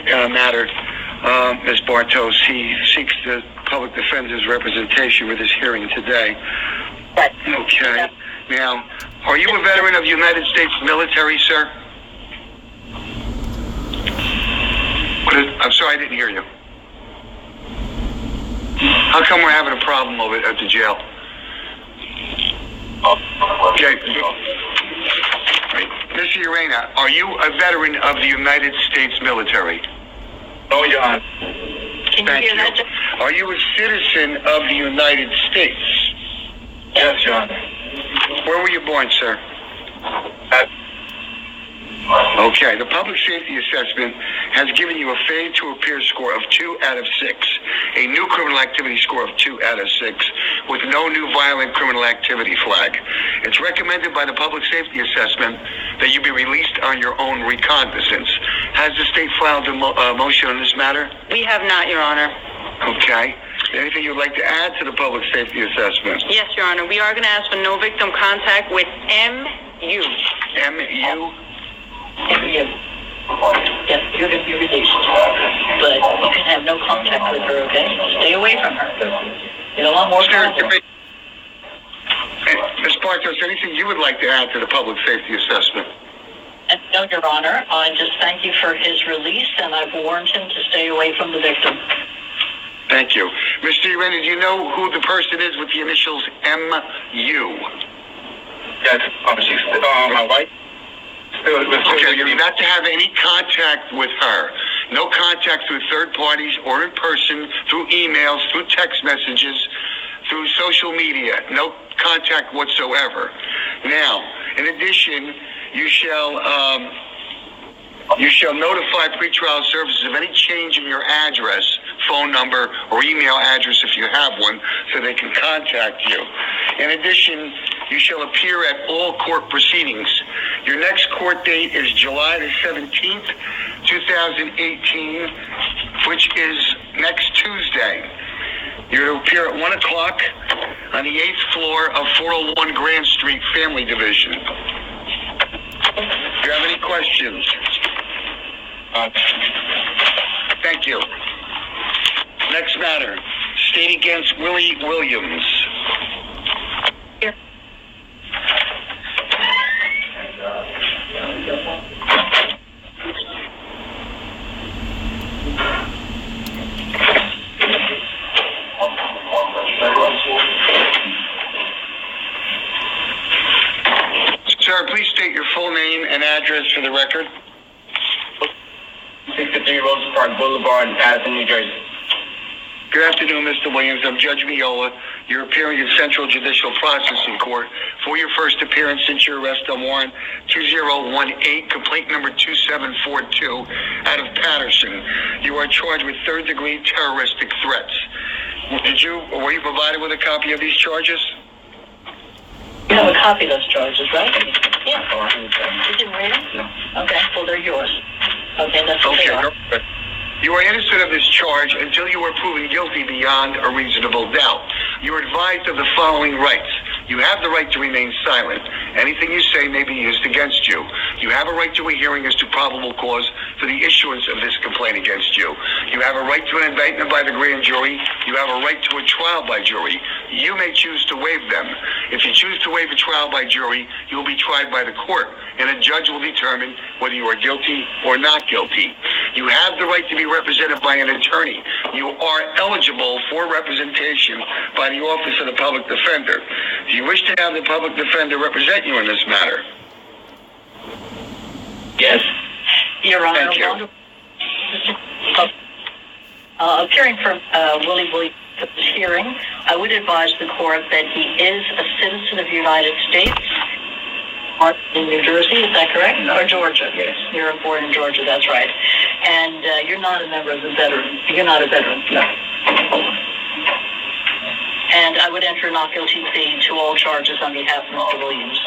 matter, Ms. Bartos, he seeks the public defender's representation with his hearing today. Right. Okay. Yep. Now, are you a veteran of the United States military, sir? I'm sorry, I didn't hear you. How come we're having a problem over at the jail? Okay. Mr. Urena, are you a veteran of the United States military? No, Your Honor. Can you hear that? Are you a citizen of the United States? Yes, Your Honor. Where were you born, sir? Okay, the public safety assessment has given you a failure to appear score of 2 out of 6, a new criminal activity score of 2 out of 6, with no new violent criminal activity flag. It's recommended by the public safety assessment that you be released on your own recognizance. Has the state filed a motion on this matter? We have not, Your Honor. Okay. Anything you'd like to add to the public safety assessment? Yes, Your Honor. We are going to ask for no victim contact with MU. MU? Yes, you're going to be released. But you can have no contact with her, okay? Stay away from her. You don't want more trouble. Ms. Bartos, anything you would like to add to the public safety assessment? No, Your Honor. I just thank you for his release, and I've warned him to stay away from the victim. Thank you. Mr. Urena, do you know who the person is with the initials MU? Yes, she's my wife. Okay, you're not to have any contact with her. No contact through third parties or in person, through emails, through text messages, through social media. No contact whatsoever. Now, in addition, you shall notify pretrial services of any change in your address, phone number, or email address if you have one, so they can contact you. In addition, you shall appear at all court proceedings. Your next court date is July the 17th, 2018, which is next Tuesday. You're to appear at 1 o'clock on the 8th floor of 401 Grand Street, Family Division. Do you have any questions? Thank you. Next matter. State against Willie Williams. Here. Sir, please state your full name and address for the record. 63 Rose Park Boulevard, Paterson, New Jersey. Good afternoon, Mr. Williams. I'm Judge Miola. You're appearing in Central Judicial Processing Court for your first appearance since your arrest on warrant 2018, complaint number 2742, out of Paterson. You are charged with third-degree terroristic threats. Were you provided with a copy of these charges? You have a copy of those charges, right? Yeah. You didn't read them? No. Okay, well, they're yours. Okay, that's what they are. You are innocent of this charge until you are proven guilty beyond a reasonable doubt. You are advised of the following rights. You have the right to remain silent. Anything you say may be used against you. You have a right to a hearing as to probable cause for the issuance of this complaint against you. You have a right to an indictment by the grand jury. You have a right to a trial by jury. You may choose to waive them. If you choose to waive a trial by jury, you will be tried by the court, and a judge will determine whether you are guilty or not guilty. You have the right to be represented by an attorney. You are eligible for representation by the Office of the Public Defender. Do you wish to have the public defender represent you in this matter? Yes. Your Honor, Thank you. Appearing for Willie Williams at this hearing, I would advise the court that he is a citizen of the United States, in New Jersey, is that correct? No. Or Georgia? Yes. You're born in Georgia, that's right. And you're not a member of the veteran. You're not a veteran. No. And I would enter a not guilty plea to all charges on behalf of Mr. Williams.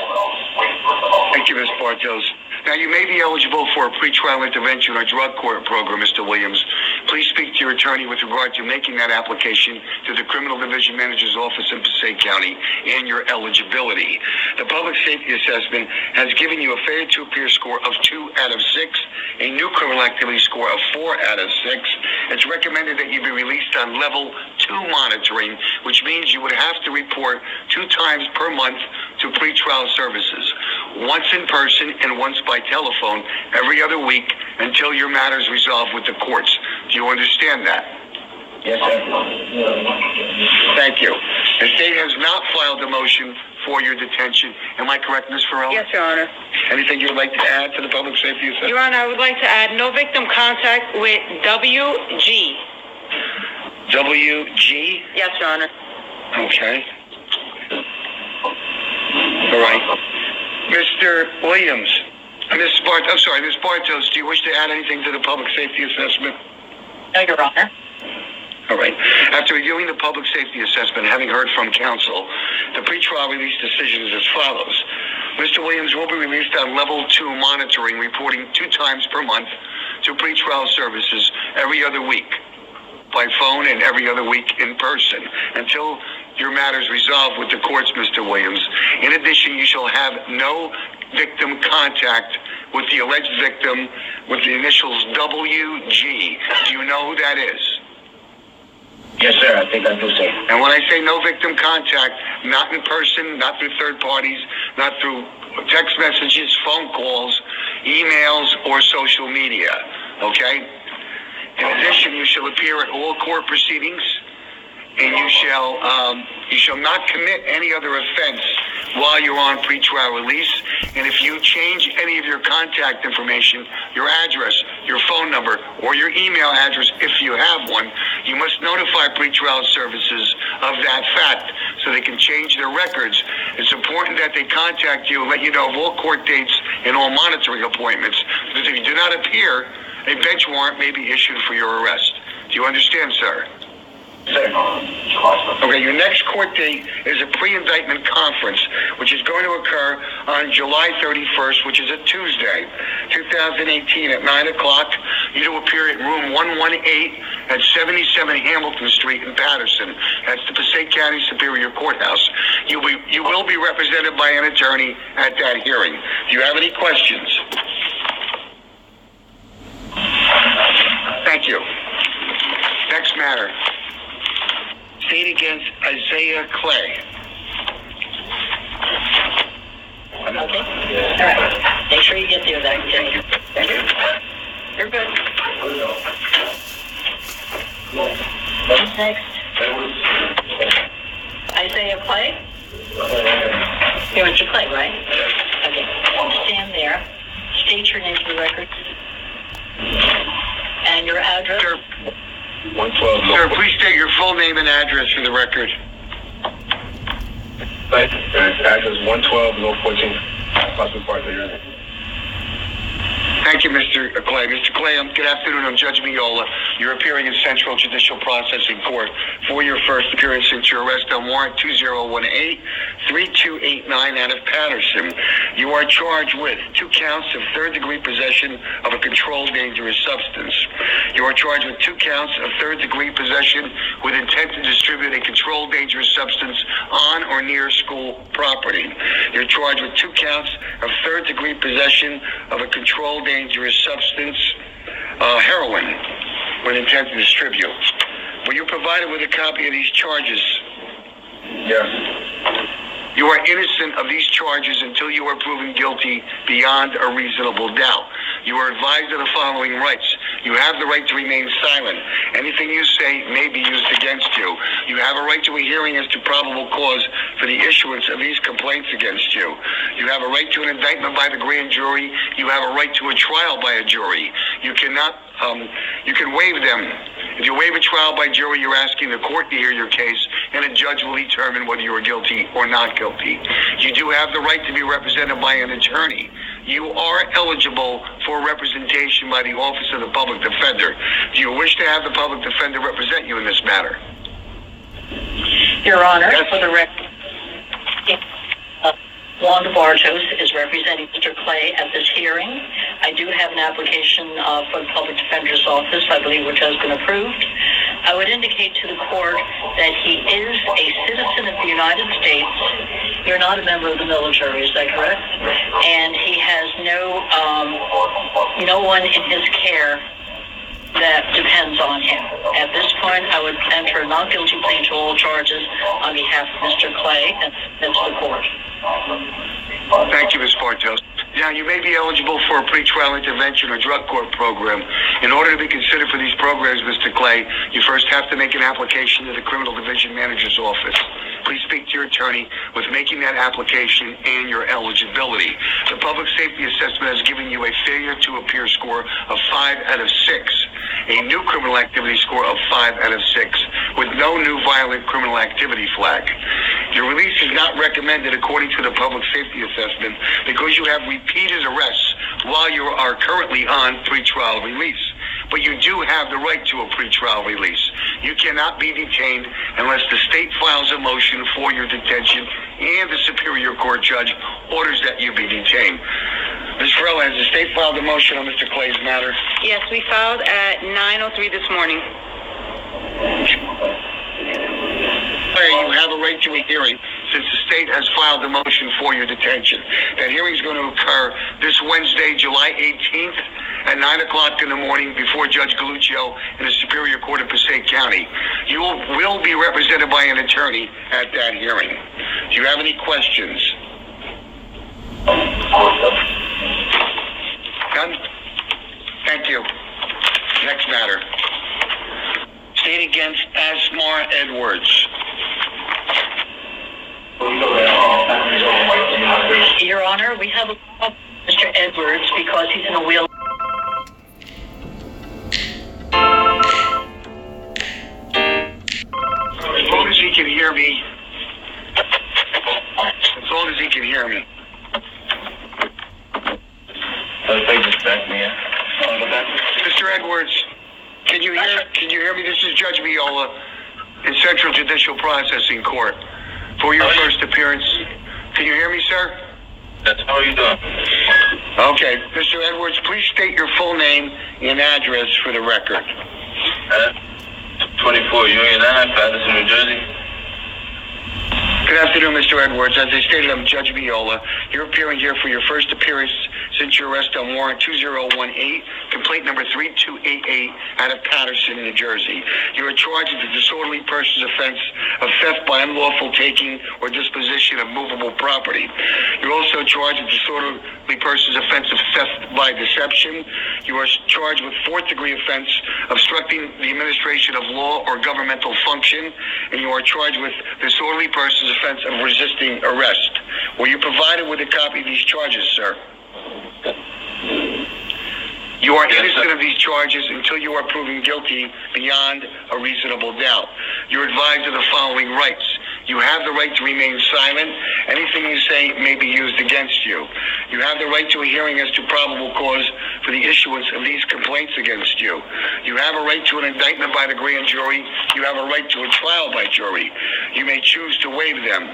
Thank you, Ms. Bartos. Now, you may be eligible for a pretrial intervention or drug court program, Mr. Williams. Please speak to your attorney with regard to making that application to the Criminal Division Manager's Office in Passaic County and your eligibility. The Public Safety Assessment has given you a failure to appear score of 2 out of 6, a new criminal activity score of 4 out of 6. It's recommended that you be released on level 2 monitoring, which means you would have to report 2 times per month to pretrial services, once in person and once by telephone every other week until your matter is resolved with the courts. Do you understand that? Yes, sir. Thank you. The state has not filed a motion for your detention. Am I correct, Ms. Farrell? Yes, Your Honor. Anything you would like to add to the public safety assessment? Your Honor, I would like to add no victim contact with WG. WG? Yes, Your Honor. Okay. All right. Mr. Williams, Ms. Bartos, do you wish to add anything to the public safety assessment? No, Your Honor. All right. After reviewing the public safety assessment, having heard from counsel, the pretrial release decision is as follows. Mr. Williams will be released on level 2 monitoring, reporting 2 times per month to pretrial services every other week by phone and every other week in person until your matter is resolved with the courts, Mr. Williams. In addition, you shall have no victim contact with the alleged victim with the initials WG. Do you know who that is? Yes, sir. I think I do, sir. And when I say no victim contact, not in person, not through third parties, not through text messages, phone calls, emails, or social media, okay? In addition, you shall appear at all court proceedings, and you shall not commit any other offense while you're on pretrial release. And if you change any of your contact information, your address, your phone number, or your email address, if you have one, you must notify pretrial services of that fact so they can change their records. It's important that they contact you and let you know of all court dates and all monitoring appointments, because if you do not appear, a bench warrant may be issued for your arrest. Do you understand, sir? Okay, your next court date is a pre-indictment conference, which is going to occur on July 31st, which is a Tuesday, 2018 at 9 o'clock. You will appear at room 118 at 77 Hamilton Street in Paterson. That's the Passaic County Superior Courthouse. You will be represented by an attorney at that hearing. Do you have any questions? Thank you. Next matter. State against Isaiah Clay. Okay. All right. Make sure you get there, then. Thank you. Thank you. You're good. Who's next? Isaiah Clay? You're Mr. Clay, right? Okay. Stand there. State your name for the record. And your address. Sir, 112. sir, please state your full name and address for the record. Address 112, North 14th, Prospect Park, New Jersey. Thank you, Mr. Clay. Mr. Clay, good afternoon. I'm Judge Miola. You're appearing in Central Judicial Processing Court for your first appearance since your arrest on warrant 2018-3289 out of Paterson. You are charged with 2 counts of third-degree possession of a controlled dangerous substance. You are charged with 2 counts of third-degree possession with intent to distribute a controlled dangerous substance on or near school property. You're charged with 2 counts of third-degree possession of a controlled dangerous substance, heroin, with intent to distribute. Were you provided with a copy of these charges? Yes. You are innocent of these charges until you are proven guilty beyond a reasonable doubt. You are advised of the following rights. You have the right to remain silent. Anything you say may be used against you. You have a right to a hearing as to probable cause for the issuance of these complaints against you. You have a right to an indictment by the grand jury. You have a right to a trial by a jury. You can waive them. If you waive a trial by jury, you're asking the court to hear your case, and a judge will determine whether you are guilty or not guilty. You do have the right to be represented by an attorney. You are eligible for representation by the Office of the Public Defender. Do you wish to have the public defender represent you in this matter? Your Honor, Yes. for the record, Wanda Bartos is representing Mr. Clay at this hearing. I do have an application for the Public Defender's Office, I believe, which has been approved. I would indicate to the court that he is a citizen of the United States. You're not a member of the military, is that correct? And he has no one in his care that depends on him. At this point, I would enter a not guilty plea to all charges on behalf of Mr. Clay and that's the court. Thank you, Ms. Bartos. Now, you may be eligible for a pretrial intervention or drug court program. In order to be considered for these programs, Mr. Clay, you first have to make an application to the Criminal Division Manager's Office. Please speak to your attorney with making that application and your eligibility. The Public Safety Assessment has given you a failure to appear score of 5 out of 6, a new criminal activity score of 5 out of 6, with no new violent criminal activity flag. Your release is not recommended according to the Public Safety Assessment because you have repeated arrests while you are currently on pretrial release. But you do have the right to a pretrial release. You cannot be detained unless the state files a motion for your detention and the Superior Court judge orders that you be detained. Ms. Farrell, has the state filed a motion on Mr. Clay's matter? Yes, we filed at 9:03 this morning. You have a right to a hearing since the state has filed a motion for your detention. That hearing is going to occur this Wednesday, July 18th at 9 o'clock in the morning before Judge Galluccio in the Superior Court of Passaic County. You will be represented by an attorney at that hearing. Do you have any questions? None? Thank you. Next matter. State against Asmar Edwards. Your Honor, we have a problem with Mr. Edwards because he's in a wheel. As long as he can hear me. As long as he can hear me. Mr. Edwards, can you hear me? This is Judge Viola in Central Judicial Processing Court for your first appearance. Can you hear me, sir? That's how you doing? Okay. Mr. Edwards, please state your full name and address for the record. 24 Union Ave, Paterson, New Jersey. Good afternoon, Mr. Edwards. As I stated, I'm Judge Viola. You're appearing here for your first appearance since your arrest on warrant 2018, complaint number 3288 out of Paterson, New Jersey. You are charged with the disorderly person's offense of theft by unlawful taking or disposition of movable property. You're also charged with disorderly person's offense of theft by deception. You are charged with fourth-degree offense obstructing the administration of law or governmental function, and you are charged with disorderly person's offense of resisting arrest. Were you provided with a copy of these charges, sir? You are innocent of these charges until you are proven guilty beyond a reasonable doubt. You're advised of the following rights. You have the right to remain silent. Anything you say may be used against you. You have the right to a hearing as to probable cause for the issuance of these complaints against you. You have a right to an indictment by the grand jury. You have a right to a trial by jury. You may choose to waive them.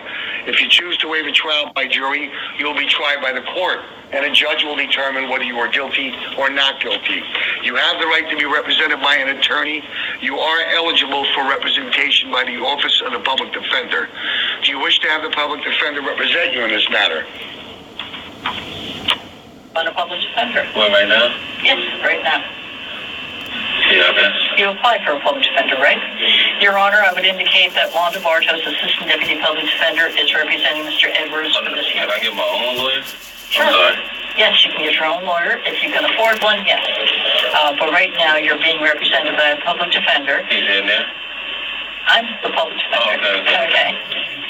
If you choose to waive a trial by jury, you will be tried by the court, and a judge will determine whether you are guilty or not guilty. You have the right to be represented by an attorney. You are eligible for representation by the Office of the Public Defender. Do you wish to have the Public Defender represent you in this matter? On a public defender? What, right now? Yes, right now. Yeah, okay. You applied for a public defender, right? Your Honor, I would indicate that Wanda Bartos, Assistant Deputy Public Defender, is representing Mr. Edwards for this hearing. Can I get my own lawyer? Sure. I'm sorry. Yes, you can get your own lawyer. If you can afford one, yes. But right now, you're being represented by a public defender. He's in there? I'm the public defender.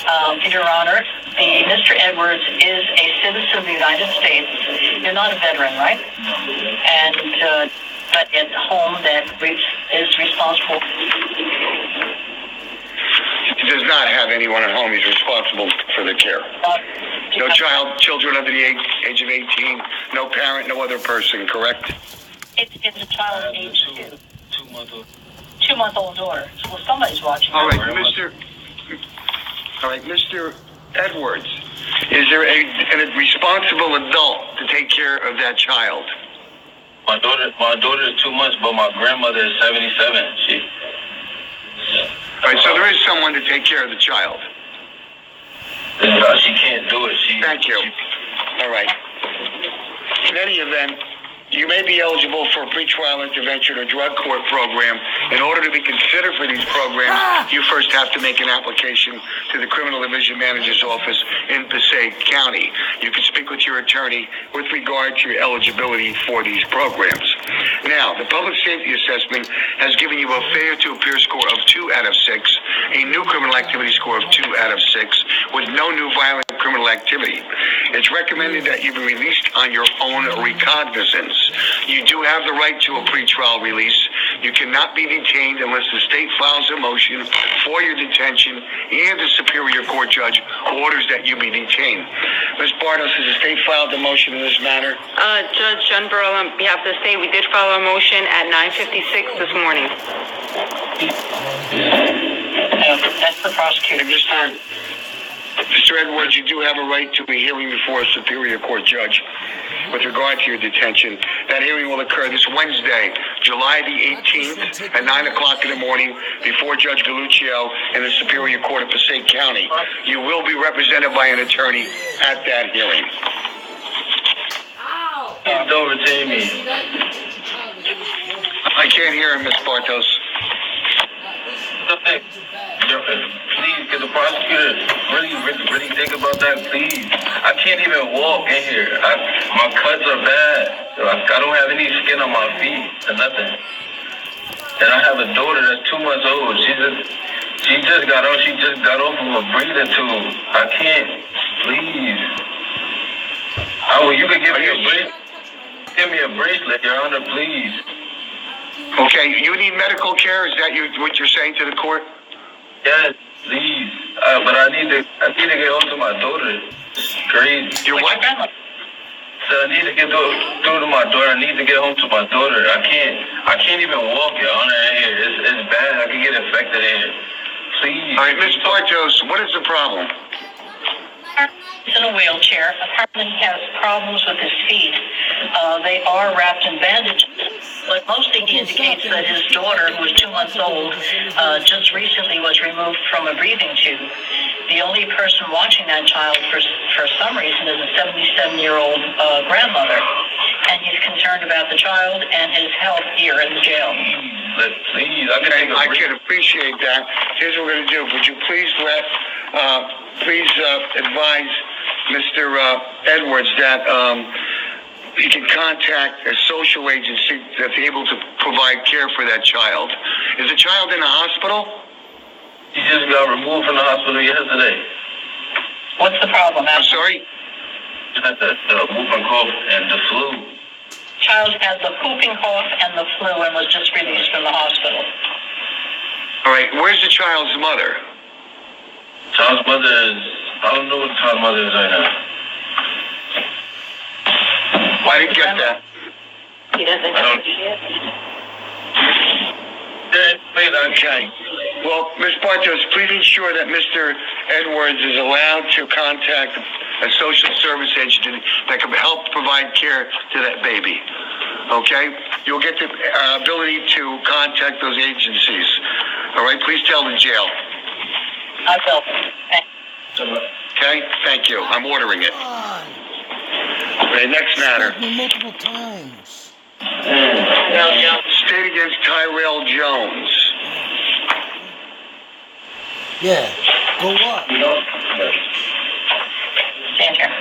Oh, okay. Your Honor, Mr. Edwards is a citizen of the United States. You're not a veteran, right? And but at home that is responsible. He does not have anyone at home. He's responsible for the care. No children under the age of 18, no parent, no other person, correct? It's a child of age 2. 2-month-old. 2-month-old daughter. Well, somebody's watching. All right, Mr. Edwards, Is there a responsible adult to take care of that child? My daughter is 2 months, but my grandmother is 77. All right, so there is someone to take care of the child. She can't do it. Thank you. All right. In any event, you may be eligible for a pretrial intervention or drug court program. In order to be considered for these programs, you first have to make an application to the Criminal Division Manager's Office in Passaic County. You can speak with your attorney with regard to your eligibility for these programs. Now, the Public Safety Assessment has given you a failure to appear score of 2 out of 6, a new criminal activity score of 2 out of 6, with no new violent criminal activity. It's recommended that you be released on your own recognizance. You do have the right to a pretrial release. You cannot be detained unless the state files a motion for your detention and the Superior Court judge orders that you be detained. Ms. Bartos, has the state filed a motion in this matter? Judge John Burrell, on behalf of the state, we did file a motion at 9:56 this morning. That's the prosecutor. Mr. Edwards, you do have a right to a hearing before a Superior Court judge with regard to your detention. That hearing will occur this Wednesday, July the 18th at 9 o'clock in the morning before Judge Galluccio in the Superior Court of Passaic County. You will be represented by an attorney at that hearing. Don't retain me. I can't hear him, Ms. Bartos. Please, can the prosecutor really think about that, please? I can't even walk in here. My cuts are bad. I don't have any skin on my feet or nothing. And I have a daughter that's 2 months old. She just got off of a breathing tube. I can't. Please. You could give me a bracelet. Give me a bracelet, Your Honor, please. Okay, you need medical care? Is that what you're saying to the court? Yes, please. But I need to get home to my daughter. It's crazy. Your what? So I need to get through to my daughter. I need to get home to my daughter. I can't even walk, Your Honor, in here. It's bad. I can get infected in here. Please. All right, Ms. Bartos, what is the problem? He's in a wheelchair. Apparently he has problems with his feet. They are wrapped in bandages. But mostly he indicates that his daughter, who is 2 months old, just recently was removed from a breathing tube. The only person watching that child for some reason is a 77-year-old grandmother. And he's concerned about the child and his health here in the jail. Please, I can appreciate that. Here's what we're going to do. Would you please advise Mr. Edwards that he can contact a social agency that's able to provide care for that child. Is the child in the hospital? He just got removed from the hospital yesterday. What's the problem? I'm sorry? He had the whooping cough and the flu. Child has the whooping cough and the flu and was just released from the hospital. All right, where's the child's mother? Child's mother is, I don't know what the child's mother is right now. I didn't get that. He doesn't know she is. Okay. Well, Ms. Bartos, please ensure that Mr. Edwards is allowed to contact a social service agency that can help provide care to that baby. Okay? You'll get the ability to contact those agencies. All right? Please tell the jail. I will. Okay? Thank you. I'm ordering it. Okay, next matter. Multiple times. State against Tyrell Jones. Yeah. Go up. Stand here.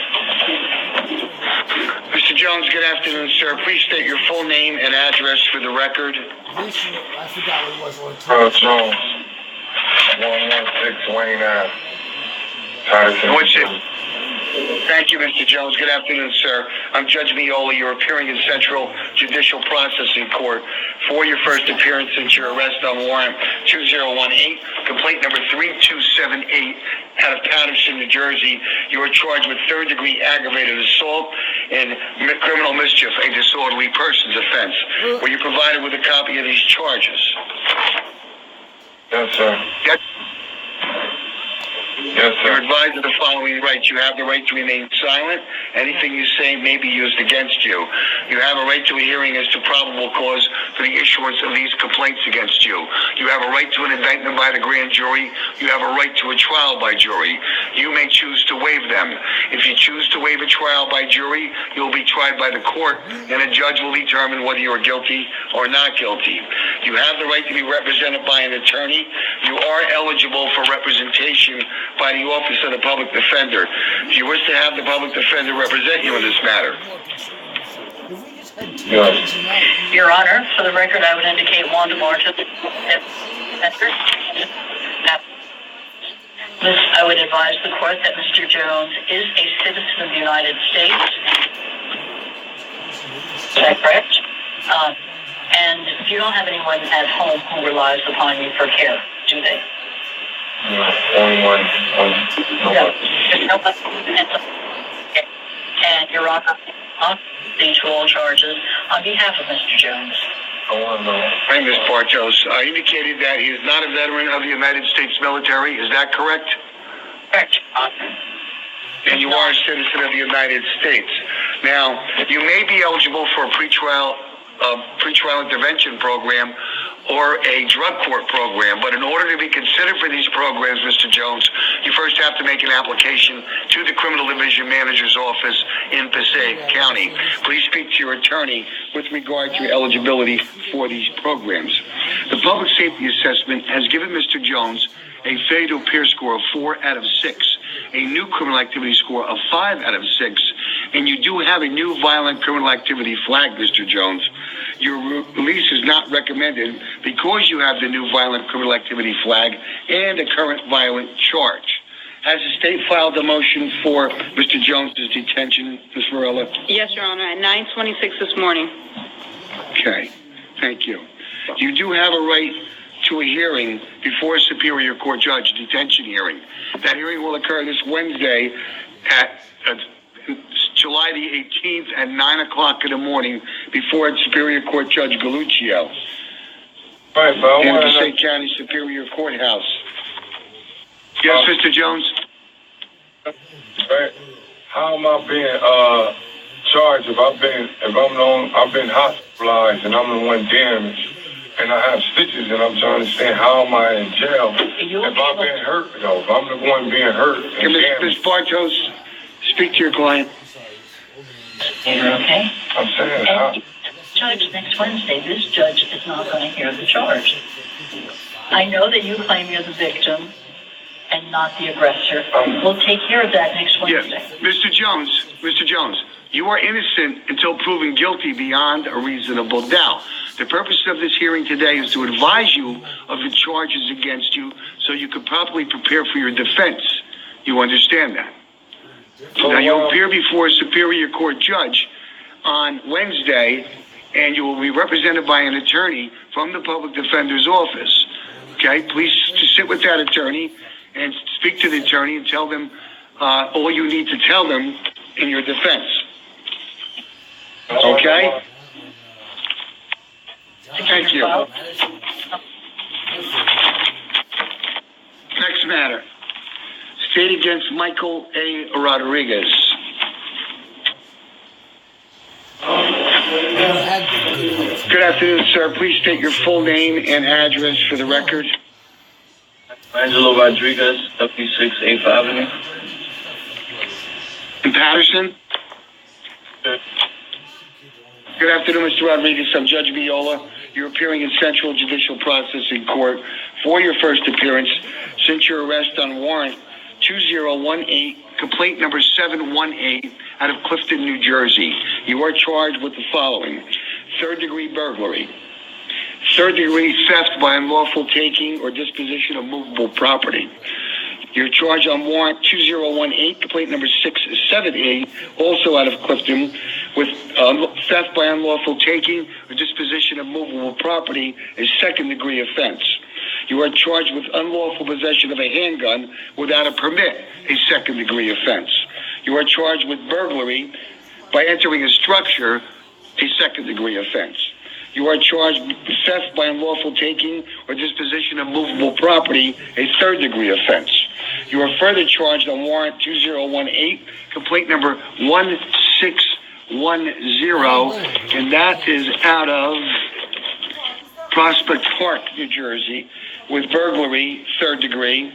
Mr. Jones, good afternoon, sir. Please state your full name and address for the record. I forgot what it was on Tyrell Jones, 116 Wayne Ave. Paterson What's it? NJ. Thank you, Mr. Jones. Good afternoon, sir. I'm Judge Miola. You're appearing in Central Judicial Processing Court for your first appearance since your arrest on warrant 2018, complaint number 3278 out of Paterson, New Jersey. You are charged with third-degree aggravated assault and criminal mischief, a disorderly persons offense. Were you provided with a copy of these charges? Yes, sir. Yes. Yes, You're sir. advised of the following rights. You have the right to remain silent. Anything you say may be used against you. You have a right to a hearing as to probable cause for the issuance of these complaints against you. You have a right to an indictment by the grand jury. You have a right to a trial by jury. You may choose to waive them. If you choose to waive a trial by jury, you'll be tried by the court, and a judge will determine whether you are guilty or not guilty. You have the right to be represented by an attorney. You are eligible for representation by the Office of the Public Defender. If you wish to have the Public Defender represent you in this matter. Yes. Your Honor, for the record, I would indicate Wanda Martin. I would advise the court that Mr. Jones is a citizen of the United States. Is that correct? And you don't have anyone at home who relies upon you for care, do they? Only one. No. And Your Honor, to all charges on behalf of Mr. Jones. Hi, Ms. Bartos. I indicated that he is not a veteran of the United States military. Is that correct? Correct, Your Honor. And you are a citizen of the United States. Now, you may be eligible for a pretrial intervention program or a drug court program, but in order to be considered for these programs, Mr. Jones, you first have to make an application to the Criminal Division Manager's office in Passaic County. Please speak to your attorney with regard to your eligibility for these programs. The Public Safety Assessment has given Mr. Jones a failure to appear score of 4 out of 6, a new criminal activity score of 5 out of 6, and you do have a new violent criminal activity flag, Mr. Jones. Your release is not recommended because you have the new violent criminal activity flag and a current violent charge. Has the state filed a motion for Mr. Jones's detention, Ms. Varela? Yes, Your Honor, at 9:26 this morning. Okay, thank you. You do have a right to a hearing before a Superior Court judge, detention hearing. That hearing will occur this Wednesday at July the 18th at 9 o'clock in the morning before Superior Court Judge Galluccio Right, but in the Passaic County Superior Courthouse. Yes, Mr. Jones? Right. How am I being charged if I've been hospitalized and I'm the one damaged and I have stitches and I'm trying to understand how am I in jail if I've been hurt though? If I'm the one being hurt and Ms. damaged. Bartos, speak to your client. Okay? I'm saying how. And Judge, next Wednesday, this judge is not going to hear the charge. I know that you claim you're the victim and not the aggressor. We'll take care of that next Wednesday. Yes, Mr. Jones, you are innocent until proven guilty beyond a reasonable doubt. The purpose of this hearing today is to advise you of the charges against you so you can properly prepare for your defense. You understand that? Now, you'll appear before a Superior Court judge on Wednesday, and you will be represented by an attorney from the Public Defender's office. Okay? Please just sit with that attorney and speak to the attorney and tell them all you need to tell them in your defense. Okay? Thank you. Next matter. State against Michael A. Rodriguez. Good afternoon, sir. Please state your full name and address for the record. Angelo Rodriguez, W6 8th Avenue. In Paterson? Good afternoon, Mr. Rodriguez. I'm Judge Viola. You're appearing in Central Judicial Processing Court for your first appearance since your arrest on warrant 2018, complaint number 718 out of Clifton, New Jersey. You are charged with the following: third-degree burglary, third-degree theft by unlawful taking or disposition of movable property. You're charged on warrant 2018, complaint number 678, also out of Clifton, with theft by unlawful taking or disposition of movable property, a second-degree offense. You are charged with unlawful possession of a handgun without a permit, a second-degree offense. You are charged with burglary by entering a structure, a second-degree offense. You are charged with theft by unlawful taking or disposition of movable property, a third-degree offense. You are further charged on warrant 2018, complaint number 1610, and that is out of Prospect Park, New Jersey, with burglary, 3rd degree,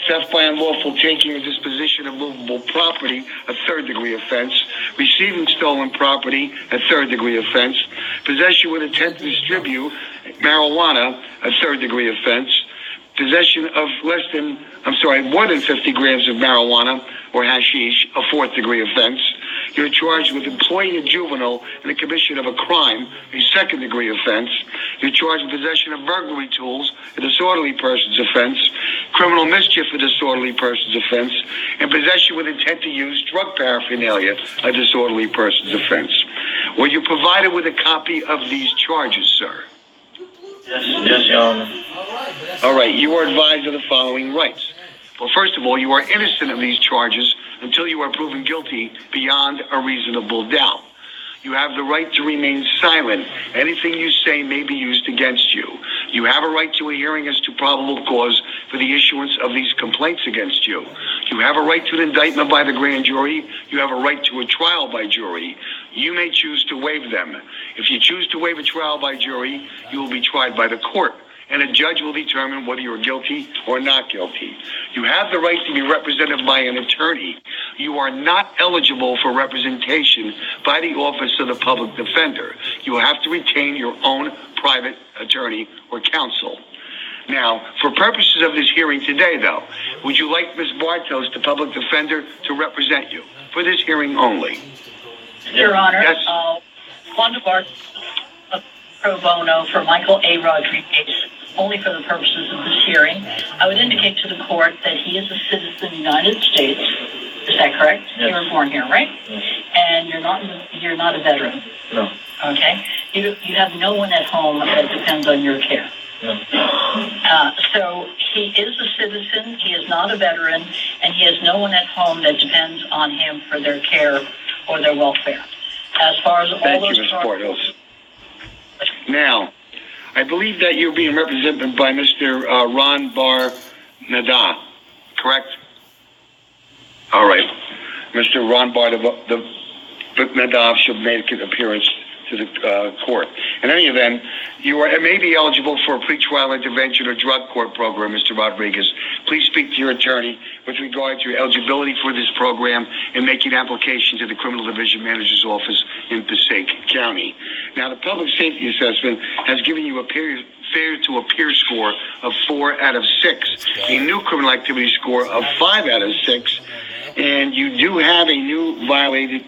theft by unlawful taking or disposition of movable property, a 3rd degree offense, receiving stolen property, a 3rd degree offense, possession with intent to distribute marijuana, a 3rd degree offense, possession of more than 50 grams of marijuana or hashish, a 4th degree offense. You're charged with employing a juvenile in the commission of a crime, a 2nd degree offense. You're charged with possession of burglary tools, a disorderly person's offense, criminal mischief, a disorderly person's offense, and possession with intent to use drug paraphernalia, a disorderly person's offense. Were you provided with a copy of these charges, sir? Yes, Your Honor. All right, you are advised of the following rights. Well, first of all, you are innocent of these charges until you are proven guilty beyond a reasonable doubt. You have the right to remain silent. Anything you say may be used against you. You have a right to a hearing as to probable cause for the issuance of these complaints against you. You have a right to an indictment by the grand jury. You have a right to a trial by jury. You may choose to waive them. If you choose to waive a trial by jury, you will be tried by the court, and a judge will determine whether you are guilty or not guilty. You have the right to be represented by an attorney. You are not eligible for representation by the Office of the Public Defender. You will have to retain your own private attorney or counsel. Now, for purposes of this hearing today, though, would you like Ms. Bartos, the public defender, to represent you for this hearing only? Your Honor, Yes. Wanda Bart, pro bono for Michael A. Rodriguez, only for the purposes of this hearing. I would indicate to the court that he is a citizen of the United States. Is that correct? Yes. You were born here, right? Yes. And you're not a veteran. No. Okay. You have no one at home that depends on your care. No. So he is a citizen. He is not a veteran, and he has no one at home that depends on him for their care or their welfare. As far as all Thank you, those Ms. Bartos. Now, I believe that you're being represented by Mr. Ron Bar-Nadav, correct? All right. Mr. Ron Bar-Nadav should make an appearance to the court. In any event, you may be eligible for a pretrial intervention or drug court program, Mr. Rodriguez. Please speak to your attorney with regard to your eligibility for this program and make an application to the Criminal Division Manager's Office in Passaic County. Now, the Public Safety Assessment has given you a failure to appear score of 4 out of 6, a new criminal activity score of 5 out of 6, and you do have a new violent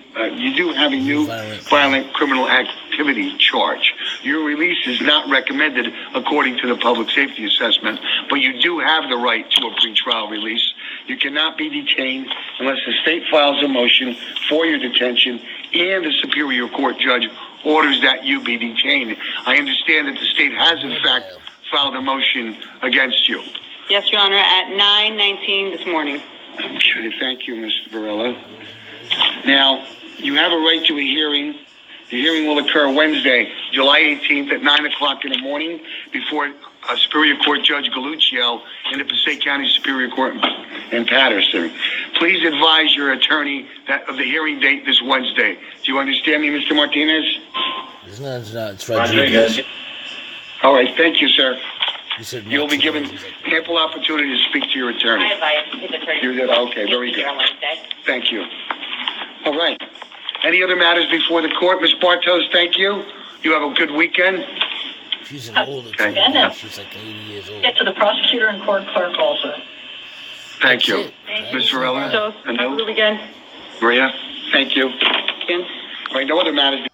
criminal activity charge. Your release is not recommended according to the Public Safety Assessment, but you do have the right to a pretrial release. You cannot be detained unless the state files a motion for your detention and the Superior Court judge orders that you be detained. I understand that the state has, in fact, filed a motion against you. Yes, Your Honor, at 9:19 this morning. Okay, thank you, Mr. Varela. Now, you have a right to a hearing. The hearing will occur Wednesday, July 18th at 9 o'clock in the morning before Superior Court Judge Galluccio in the Passaic County Superior Court in Paterson. Please advise your attorney of the hearing date this Wednesday. Do you understand me, Mr. Martinez? It's not. It's Rodriguez. All right, thank you, sir. You said You'll be given ample opportunity to speak to your attorney. I advise his attorney. You did? Okay, very good. On Wednesday. Thank you. All right. Any other matters before the court? Ms. Bartos, thank you. You have a good weekend. She's an older Okay. woman. She's like 80 years old. Get to the prosecutor and court clerk also. Thank you. That's it. Ms. Varela? So, have a good weekend. Maria? Thank you. Again. All right, no other matters.